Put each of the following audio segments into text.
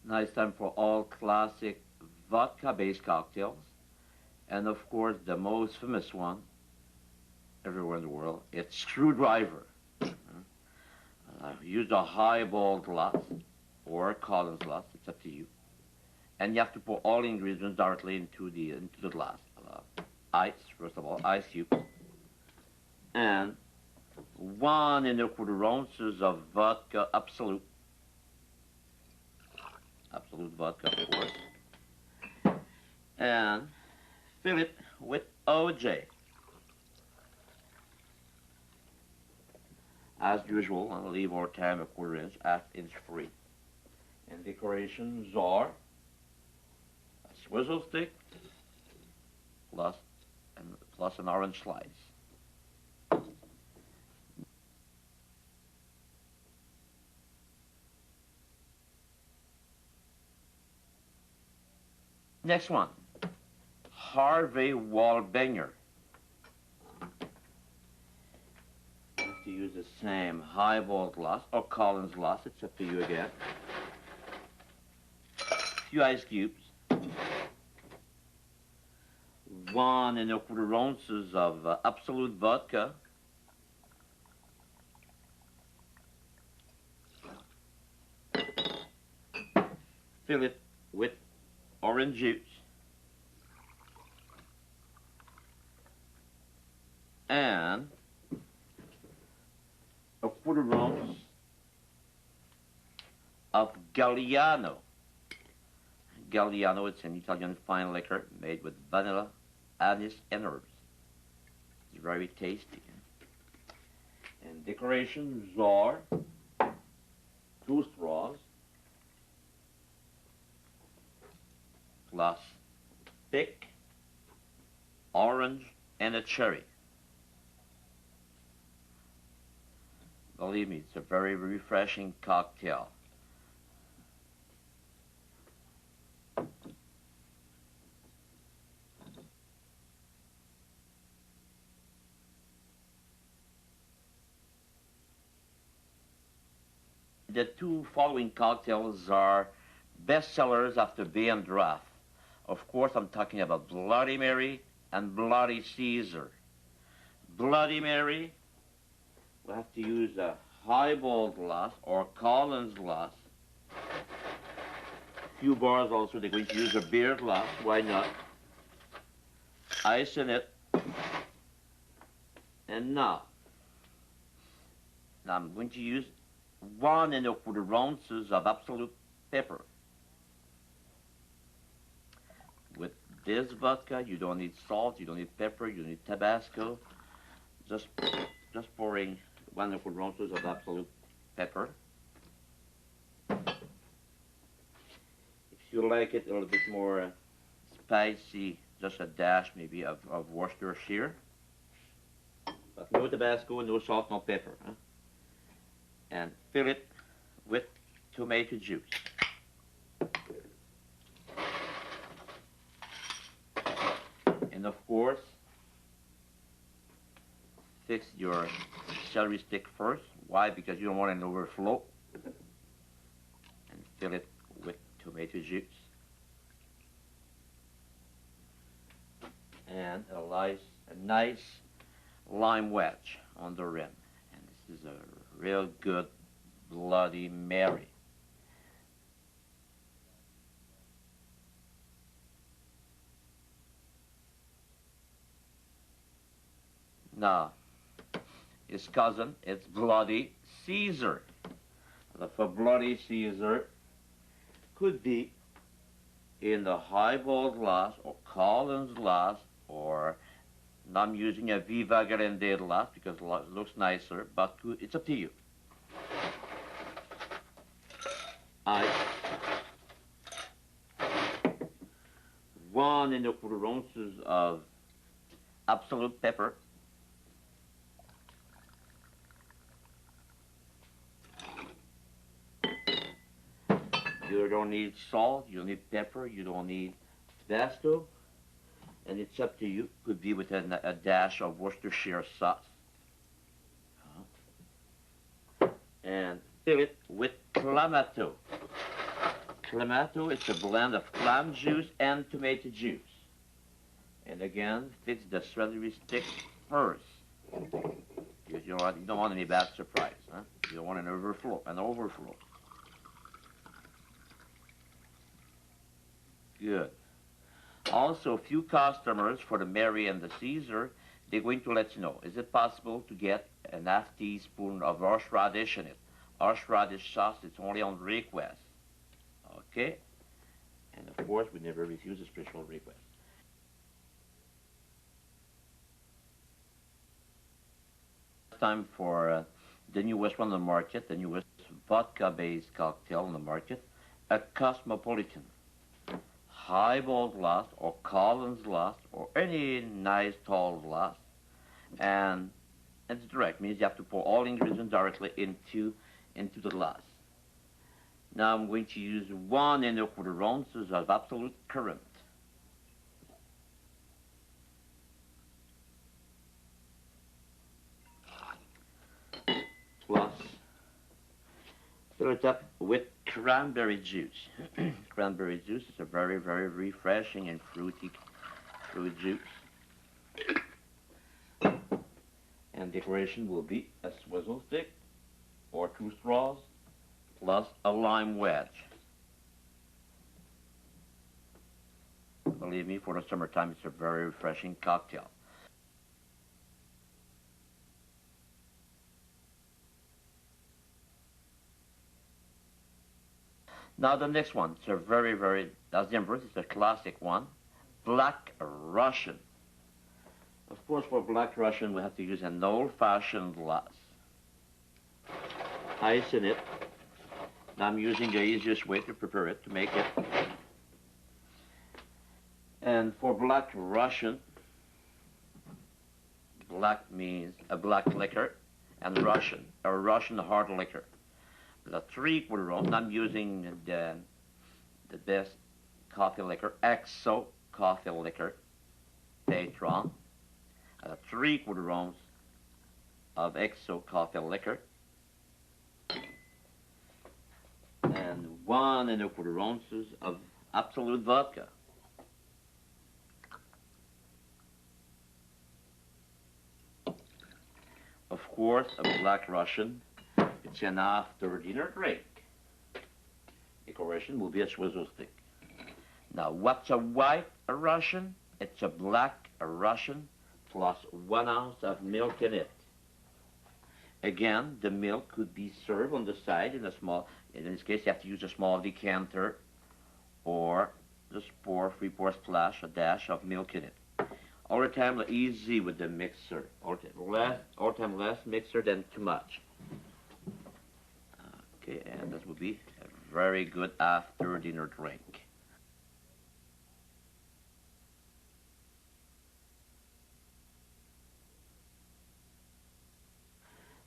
Now it's time for all classic vodka-based cocktails. And of course, the most famous one everywhere in the world, it's Screwdriver. Use a highball glass or a Collins glass, it's up to you. And you have to pour all ingredients directly into the glass. Ice, first of all, ice cubes. And 1 1/4 ounces of vodka Absolute. Absolute vodka, of course. And fill it with OJ. As usual, I'll leave our time a 1/4 inch, 1/2 inch free. And decorations are a swizzle stick plus an orange slice. Next one, Harvey Wallbanger. You have to use the same highball glass or Collins glass, it's up to you again. A few ice cubes. 1 1/4 ounces of Absolute vodka. Fill it with orange juice. And a 1/4 ounce of Galliano. Galliano, it's an Italian fine liquor made with vanilla, anise, and herbs. It's very tasty. And decorations are 2 straws, plus thick orange and a cherry. Believe me, it's a very refreshing cocktail. The 2 following cocktails are bestsellers after BM Draft. Of course, I'm talking about Bloody Mary and Bloody Caesar. Bloody Mary, we'll have to use a highball glass or Collins glass. A few bars also, they're going to use a beer glass, why not? Ice in it. And now I'm going to use 1 1/4 ounces of Absolute pepper. With this vodka, you don't need salt, you don't need pepper, you don't need Tabasco. Just pouring 1 1/4 ounces of Absolute pepper. If you like it a little bit more spicy, just a dash maybe of Worcestershire. But no Tabasco, no salt, no pepper. Huh? And fill it with tomato juice. And of course, fix your celery stick first. Why? Because you don't want an overflow. And fill it with tomato juice. And a nice lime wedge on the rim. And this is a real good Bloody Mary. Now, his cousin, it's Bloody Caesar. For Bloody Caesar, could be in the highball glass or Collins glass, or now I'm using a Viva Grande glass because it looks nicer, but it's up to you. Ice. 1 1/4 ounces of Absolute pepper. You don't need salt, you don't need pepper, you don't need Tabasco, and it's up to you. Could be with a dash of Worcestershire sauce. And fill it with Clamato. Clamato is a blend of clam juice and tomato juice. And again, fix the celery stick first. Because you don't want any bad surprise, huh? You don't want an overflow. Good. Also, a few customers for the Mary and the Caesar, they're going to let you know, is it possible to get an half teaspoon of horseradish in it? Horseradish sauce, it's only on request. Okay? And of course, we never refuse a special request. Time for the newest one on the market, the newest vodka-based cocktail on the market, a Cosmopolitan. Highball glass or Collins glass or any nice tall glass, and it's direct, means you have to pour all ingredients directly into the glass. Now I'm going to use 1¼ ounces of absolute currant. Plus, fill it up with cranberry juice. Cranberry juice is a very, very refreshing and fruity fruit juice. And decoration will be a swizzle stick or 2 straws plus a lime wedge. Believe me, for the summertime, it's a very refreshing cocktail. Now the next one, it's a very, very, that's the empress, it's a classic one, Black Russian. Of course, for Black Russian, we have to use an old-fashioned glass. Ice in it. Now I'm using the easiest way to prepare it, to make it. And for Black Russian, black means a black liquor, and Russian, a Russian hard liquor. The 3/4 ounce, I'm using the best coffee liquor, XO coffee liquor, Patron. 3/4 ounce of XO coffee liquor. And 1¼ ounces of absolute vodka. Of course, a Black Russian. It's an after-dinner drink. Decoration will be a swizzle stick. Now, what's a white Russian? It's a Black Russian plus 1 ounce of milk in it. Again, the milk could be served on the side in a small, in this case, you have to use a small decanter or just pour 3/4 splash, a dash of milk in it. All the time, easy with the mixer. All the time less mixer than too much. Okay, and this will be a very good after-dinner drink.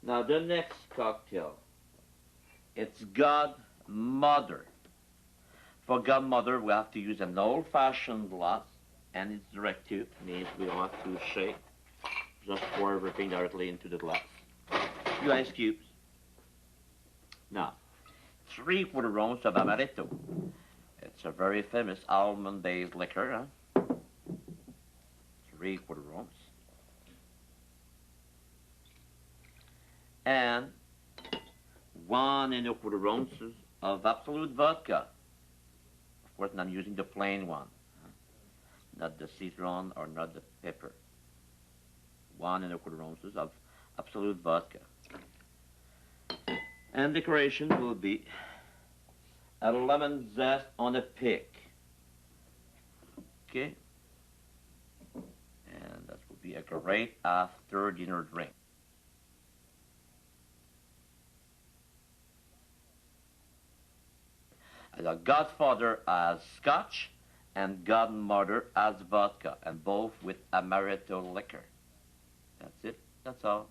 Now the next cocktail, it's Godmother. For Godmother, we have to use an old-fashioned glass, and it's direct too, means we don't have to shake. Just pour everything directly into the glass. Few ice cubes. Now, 3/4 ounce of amaretto. It's a very famous almond-based liquor, huh? 3/4 ounce. And 1¼ ounces of absolute vodka. Of course, I'm using the plain one, huh? Not the citron or not the pepper. 1¼ ounces of absolute vodka. And decoration will be a lemon zest on a pick. Okay? And that will be a great after-dinner drink. The Godfather as scotch and Godmother as vodka, and both with amaretto liquor. That's it. That's all.